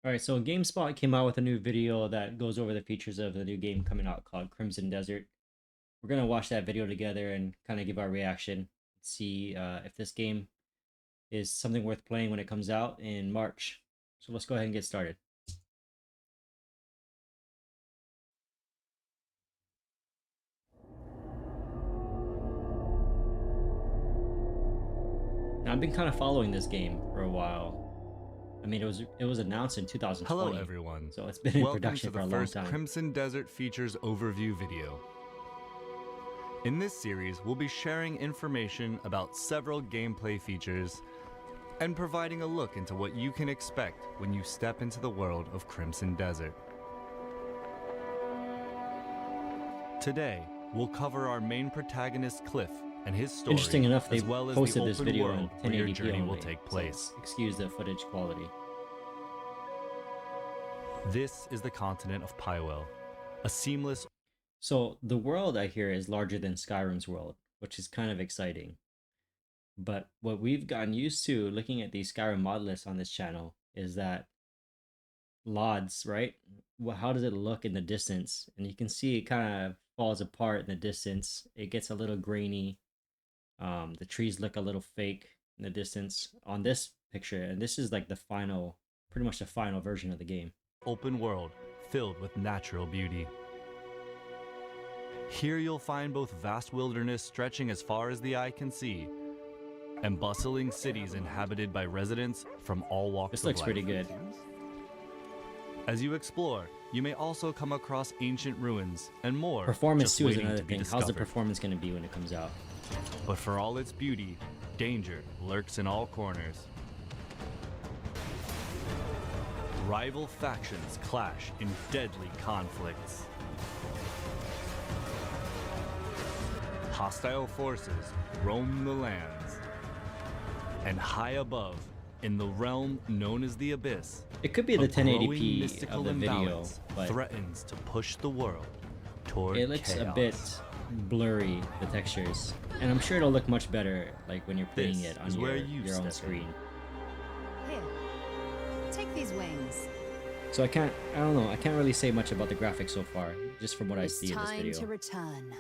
Alright, so Gamespot came out with a new video that goes over the features of the new game coming out called Crimson Desert. We're gonna watch that video together and kind of give our reaction, see if this game is something worth playing when it comes out in March. So let's go ahead and get started. Now, I've been kind of following this game for a while. I mean, it was announced in 2020. Hello everyone. So it's been in Welcome production to for the a long first time. Crimson Desert Features overview video. In this series, we'll be sharing information about several gameplay features and providing a look into what you can expect when you step into the world of Crimson Desert. Today, we'll cover our main protagonist Cliff and his story, Interesting enough, they as well as posted the this open video in world where your 1080p journey will only, take so place. excuse the footage quality. This is the continent of Pywell, a seamless. So the world I hear is larger than Skyrim's world, which is kind of exciting. But what we've gotten used to looking at these Skyrim mod lists on this channel is that LODs, right? Well, how does it look in the distance? And you can see it kind of falls apart in the distance. It gets a little grainy. The trees look a little fake in the distance on this picture. And this is like the final, pretty much the final version of the game. Open world filled with natural beauty. Here you'll find both vast wilderness stretching as far as the eye can see, and bustling cities inhabited by residents from all walks This of looks life. pretty good. As you explore, you may also come across ancient ruins and more. Performance just too is waiting another to be thing. How's the discovered. performance going to be when it comes out? But for all its beauty, danger lurks in all corners. Rival factions clash in deadly conflicts. Hostile forces roam the lands. And high above, in the realm known as the Abyss, It could be the a growing 1080p mystical of the video, imbalance but threatens to push the world toward it looks chaos. a bit blurry, the textures. And I'm sure it'll look much better like when you're playing This it on is where you your own step in. screen. Here, take these wings. So I don't know, I can't really say much about the graphics so far, just from what I It's see in this time video. to return.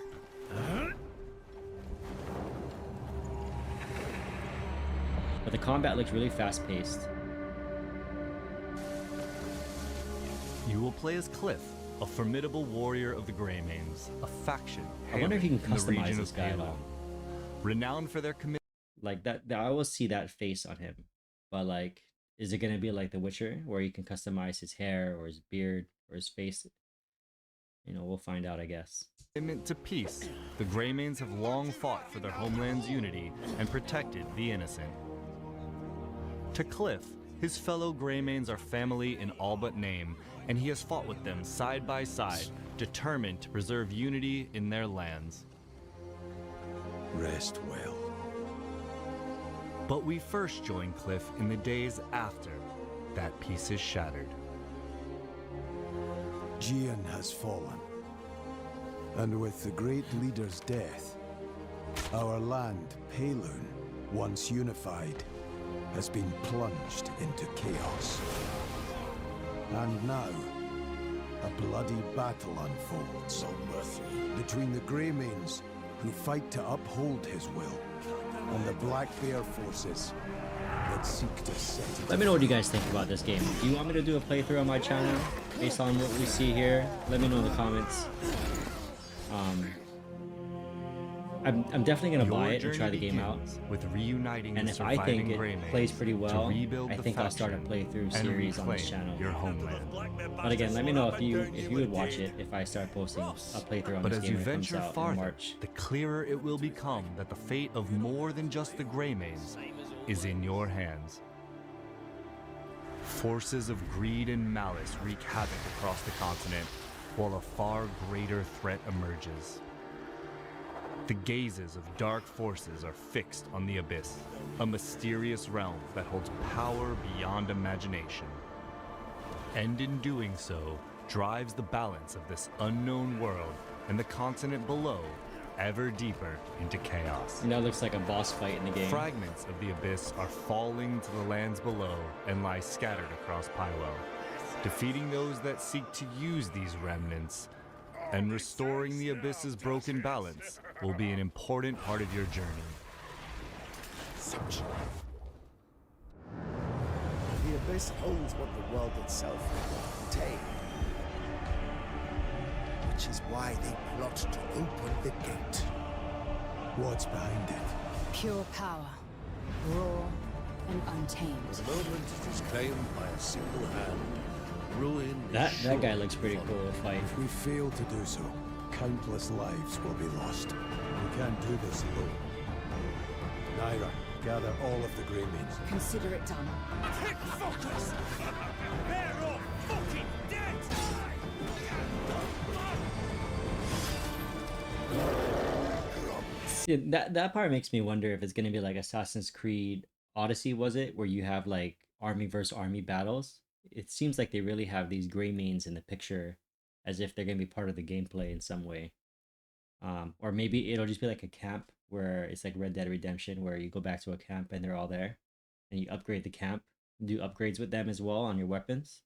But the combat looks really fast paced. You will play as Cliff, a formidable warrior of the Greymanes, a faction I wonder if you can hailing in the customize region this of guy at Palo. all. Renowned for their commitment. Like that I always see that face on him. But like, is it gonna be like The Witcher, where you can customize his hair or his beard or his face? You know, we'll find out, I guess. To peace, the Greymanes have long fought for their homeland's unity and protected the innocent. To Cliff, his fellow Greymanes are family in all but name, and he has fought with them side by side, determined to preserve unity in their lands. Rest well. But we first join Cliff in the days after that peace is shattered. Gian has fallen. And with the great leader's death, our land, Paloon, once unified, has been plunged into chaos. And now, a bloody battle unfolds between the Greymanes, who fight to uphold his will, and the Black Bear forces that seek to set it. Let me know what you guys think about this game. Do you want me to do a playthrough on my channel based on what we see here? Let me know in the comments. I'm definitely gonna buy it and try the game out. With reuniting And the if I think surviving it Greymanes plays pretty well, to rebuild I the think I'll start a faction playthrough and series on this reclaim channel. your homeland. But again, let me know if you would watch it if I start posting a playthrough on But this as game you when it comes venture out in farther, March. the clearer it will become that the fate of more than just the Greymanes is in your hands. Forces of greed and malice wreak havoc across the continent, while a far greater threat emerges. The gazes of dark forces are fixed on the Abyss, a mysterious realm that holds power beyond imagination. And in doing so, drives the balance of this unknown world and the continent below ever deeper into chaos. And that looks like a boss fight in the game. Fragments of the Abyss are falling to the lands below and lie scattered across Pywell. defeating those that seek to use these remnants, and restoring the Abyss's broken balance will be an important part of your journey. The Abyss holds what the world itself contained. Which is why they plot to open the gate. What's behind it? Pure power. Raw and untamed. The moment it is claimed by a single hand, ruin That is that guy sure looks to pretty follow. cool to fight. If we fail to do so, countless lives will be lost. We can't do this alone. Naira, gather all of the Grey Means. Consider it done. Take focus! They're all fucking dead! See, that part makes me wonder if it's gonna be like Assassin's Creed Odyssey, was it, where you have like army versus army battles? It seems like they really have these gray mains in the picture, as if they're gonna be part of the gameplay in some way. Or maybe it'll just be like a camp where it's like Red Dead Redemption, where you go back to a camp and they're all there, and you upgrade the camp, do upgrades with them as well on your weapons.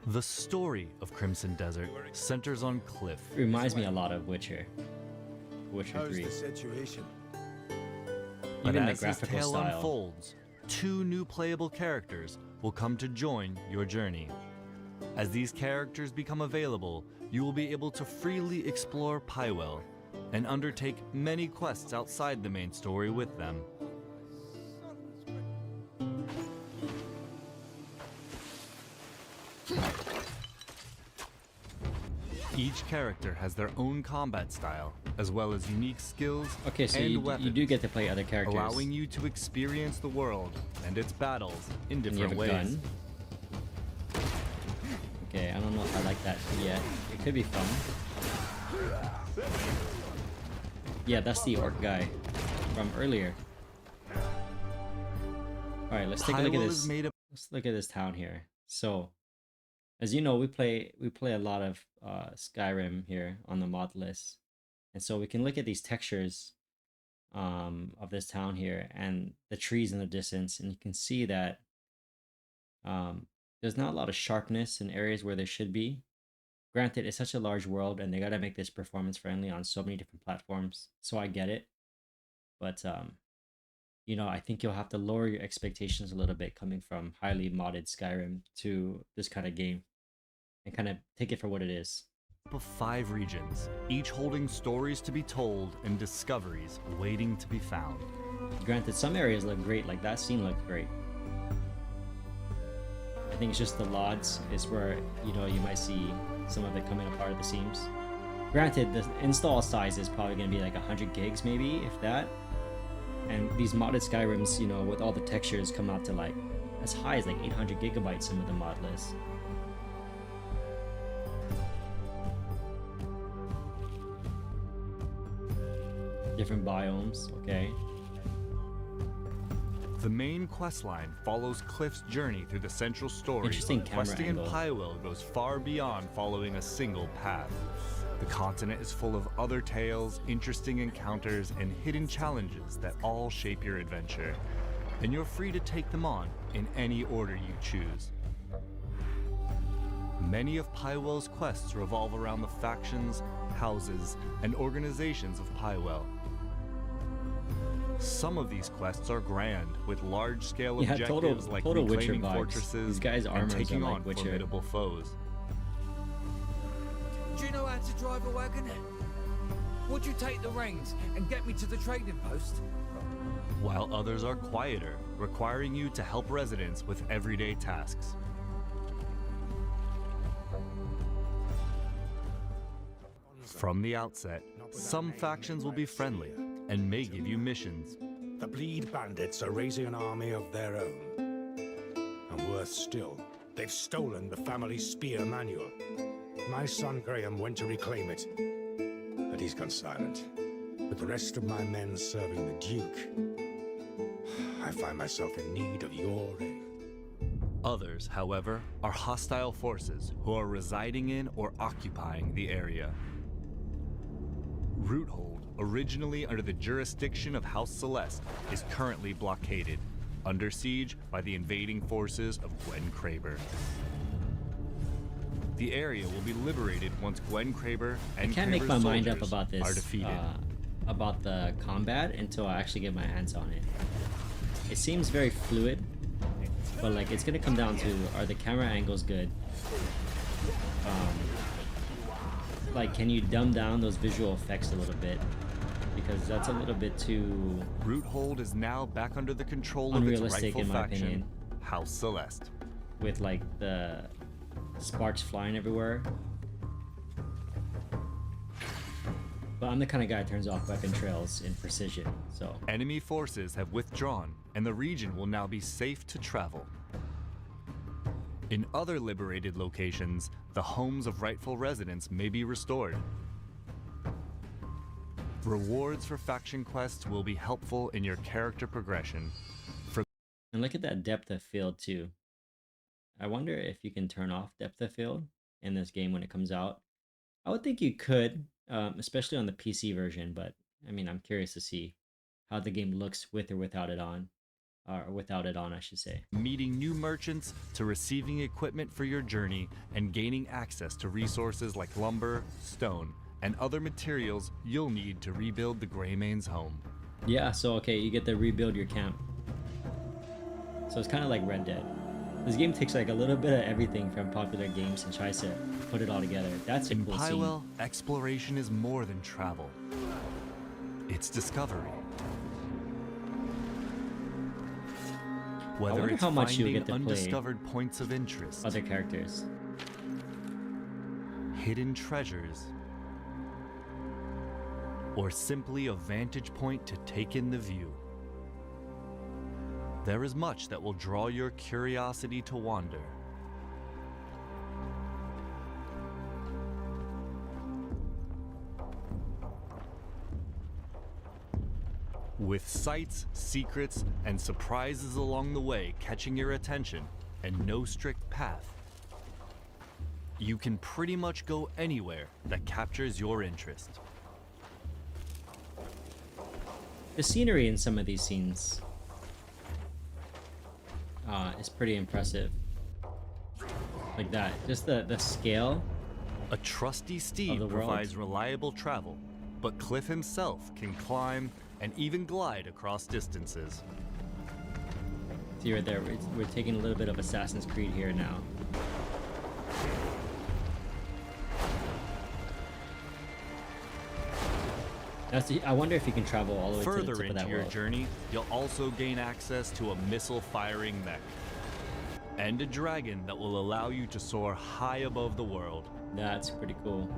The story of Crimson Desert centers on Cliff, Reminds me a lot of Witcher How's 3. the situation? but Even the as his graphical tale style. unfolds, 2 new playable characters will come to join your journey. As these characters become available, you will be able to freely explore Pywell and undertake many quests outside the main story with them. Each character has their own combat style, as well as unique skills Okay, so and you weapons, do get to play other characters. allowing you to experience the world and its battles in And you have different a ways. gun. Okay, I don't know if I like that yet. It could be fun. Yeah, that's the orc guy from earlier. Alright, let's take a look at Pywell this. is made up Let's look at this town here. So, as you know, we play a lot of Skyrim here on the mod list. And so we can look at these textures of this town here and the trees in the distance, and you can see that there's not a lot of sharpness in areas where there should be. Granted, it's such a large world and they gotta make this performance friendly on so many different platforms, so I get it. But you know, I think you'll have to lower your expectations a little bit coming from highly modded Skyrim to this kind of game and kind of take it for what it is. of 5 regions, each holding stories to be told and discoveries waiting to be found. Granted, some areas look great, like that scene looked great. I think it's just the LODs is where, you know, you might see some of it coming apart at the seams. Granted, the install size is probably going to be like 100 gigs maybe, if that. And these modded Skyrims, you know, with all the textures come out to like as high as like 800 gigabytes some of the mod lists. Different biomes, okay. The main questline follows Cliff's journey through the central story. Interesting but camera questing angle. in Pywell goes far beyond following a single path. The continent is full of other tales, interesting encounters, and hidden challenges that all shape your adventure. And you're free to take them on in any order you choose. Many of Pywell's quests revolve around the factions, houses, and organizations of Pywell. Some of these quests are grand, with large-scale Yeah, objectives like total Witcher reclaiming vibes. fortresses These guys' and armors are taking like on Witcher. formidable foes. Do you know how to drive a wagon? Would you take the reins and get me to the trading post? While others are quieter, requiring you to help residents with everyday tasks. From the outset, some factions will be friendly and may give you missions. The Bleed Bandits are raising an army of their own. And worse still, they've stolen the family spear manual. My son Graham went to reclaim it, but he's gone silent. With the rest of my men serving the Duke, I find myself in need of your aid. Others, however, are hostile forces who are residing in or occupying the area. Roothold, originally under the jurisdiction of House Celeste, is currently blockaded, under siege by the invading forces of Gwen Kraber. The area will be liberated once Gwen Kraber and I can't make Kraber's my mind up soldiers about this, are defeated. about the combat until I actually get my hands on it. It seems very fluid, but like it's gonna come down to, are the camera angles good? Like, can you dumb down those visual effects a little bit? Because that's a little bit too Roothold is now back under the control of its unrealistic rightful in my faction, opinion, House Celeste. with like the sparks flying everywhere. But I'm the kind of guy who turns off weapon trails in precision, so Enemy forces have withdrawn, and the region will now be safe to travel. In other liberated locations, the homes of rightful residents may be restored. Rewards for faction quests will be helpful in your character progression. and look at that depth of field too. I wonder if you can turn off depth of field in this game when it comes out. I would think you could, especially on the PC version, but I mean, I'm curious to see how the game looks with or without it on, or without it on, I should say. Meeting new merchants to receiving equipment for your journey and gaining access to resources like lumber, stone, and other materials you'll need to rebuild the Greymane's home. Yeah, so okay, you get to rebuild your camp. So it's kind of like Red Dead. This game takes like a little bit of everything from popular games and tries to put it all together. That's a In cool scene. Pywell, exploration is more than travel. It's discovery. Whether wonder it's how much you'll finding get to play undiscovered points of interest, Other characters. hidden treasures, or simply a vantage point to take in the view. There is much that will draw your curiosity to wander. With sights, secrets, and surprises along the way catching your attention, and no strict path, you can pretty much go anywhere that captures your interest. The scenery in some of these scenes is pretty impressive. Like that, just the scale. A trusty steed the world. provides reliable travel, but Cliff himself can climb and even glide across distances. See right there, we're taking a little bit of Assassin's Creed here now. I wonder if you can travel all the way to the Further tip of into that your world. journey, you'll also gain access to a missile-firing mech and a dragon that will allow you to soar high above the world. That's pretty cool.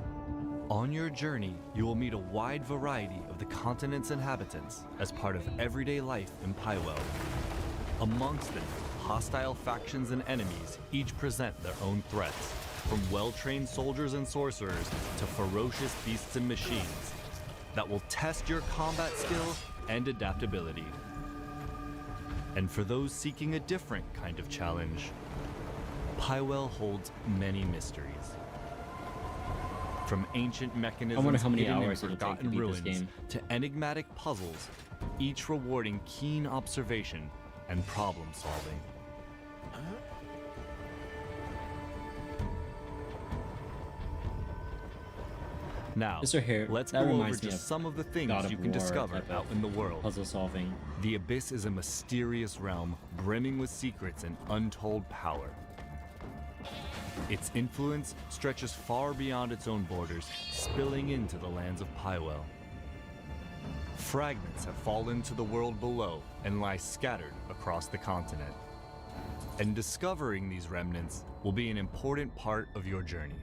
On your journey, you will meet a wide variety of the continent's inhabitants as part of everyday life in Pywell. Amongst them, hostile factions and enemies each present their own threats, from well-trained soldiers and sorcerers to ferocious beasts and machines that will test your combat skill and adaptability. And for those seeking a different kind of challenge, Pywell holds many mysteries. From ancient mechanisms how many hidden in hours it'll take to forgotten beat this ruins game. to enigmatic puzzles, each rewarding keen observation and problem solving. Now, This right here, let's that go over reminds me just of some of the things God of you can War discover type out of in the world. puzzle solving. The Abyss is a mysterious realm brimming with secrets and untold power. Its influence stretches far beyond its own borders, spilling into the lands of Pywell. Fragments have fallen to the world below and lie scattered across the continent. And discovering these remnants will be an important part of your journey.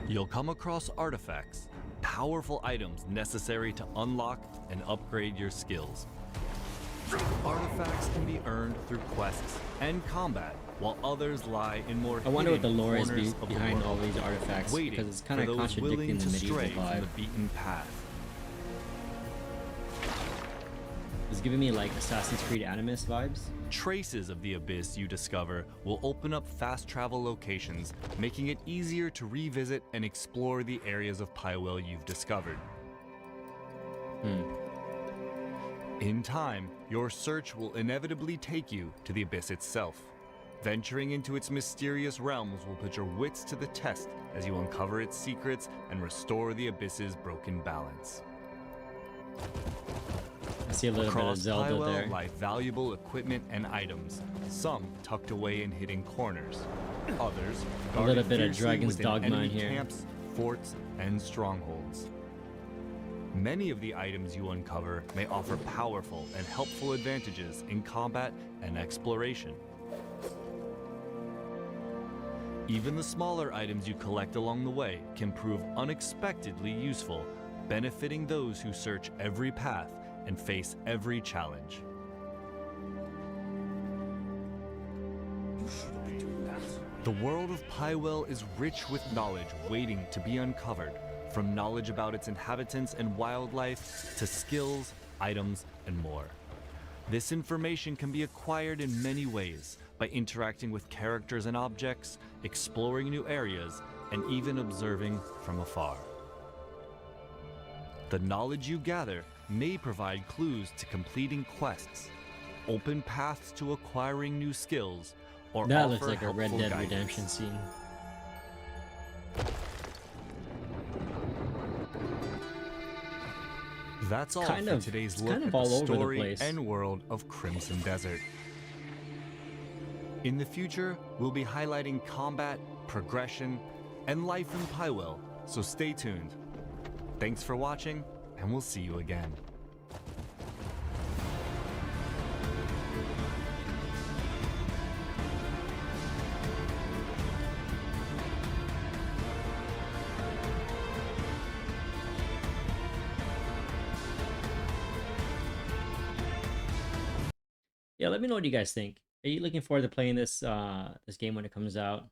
You'll come across artifacts, powerful items necessary to unlock and upgrade your skills. Artifacts can be earned through quests and combat, while others lie in more I wonder what the hidden lore is corners of the behind all world, these artifacts, waiting because it's for kind of those contradicting willing the to medieval stray from vibe. the beaten path. It's giving me like Assassin's Creed Animus vibes. Traces of the abyss you discover will open up fast travel locations, making it easier to revisit and explore the areas of Pywell you've discovered. In time, your search will inevitably take you to the abyss itself. Venturing into its mysterious realms will put your wits to the test as you uncover its secrets and restore the abyss's broken balance. I see a little bit of Across Zelda Pywell there. lie valuable equipment and items, some tucked away in hidden corners, others A little guarded bit of fiercely Dragon's within Dogma enemy in here. camps, forts, and strongholds. Many of the items you uncover may offer powerful and helpful advantages in combat and exploration. Even the smaller items you collect along the way can prove unexpectedly useful, benefiting those who search every path and face every challenge. The world of Pywell is rich with knowledge waiting to be uncovered, from knowledge about its inhabitants and wildlife to skills, items, and more. This information can be acquired in many ways, by interacting with characters and objects, exploring new areas, and even observing from afar. The knowledge you gather may provide clues to completing quests, open paths to acquiring new skills, or That offer looks like a Red helpful Dead guidance. Redemption scene. That's all Kind for of- today's it's look kind of at the all over the story place. and world of Crimson Desert. In the future, we'll be highlighting combat, progression, and life in Pywell, so stay tuned. Thanks for watching, and we'll see you again. Yeah, let me know what you guys think. Are you looking forward to playing this this game when it comes out?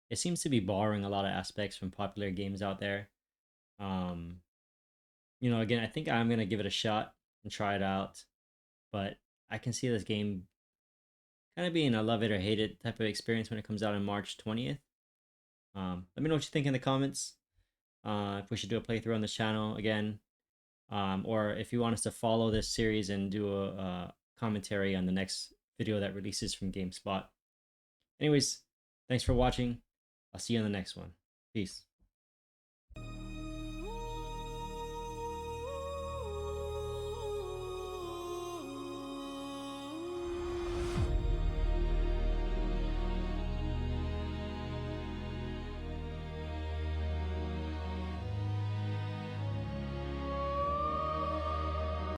It seems to be borrowing a lot of aspects from popular games out there. Um, again, I think I'm gonna give it a shot and try it out. But I can see this game kind of being a love it or hate it type of experience when it comes out on March 20th. Let me know what you think in the comments. If we should do a playthrough on this channel again, or if you want us to follow this series and do a commentary on the next video that releases from Gamespot. Anyways, thanks for watching. I'll see you on the next one. Peace.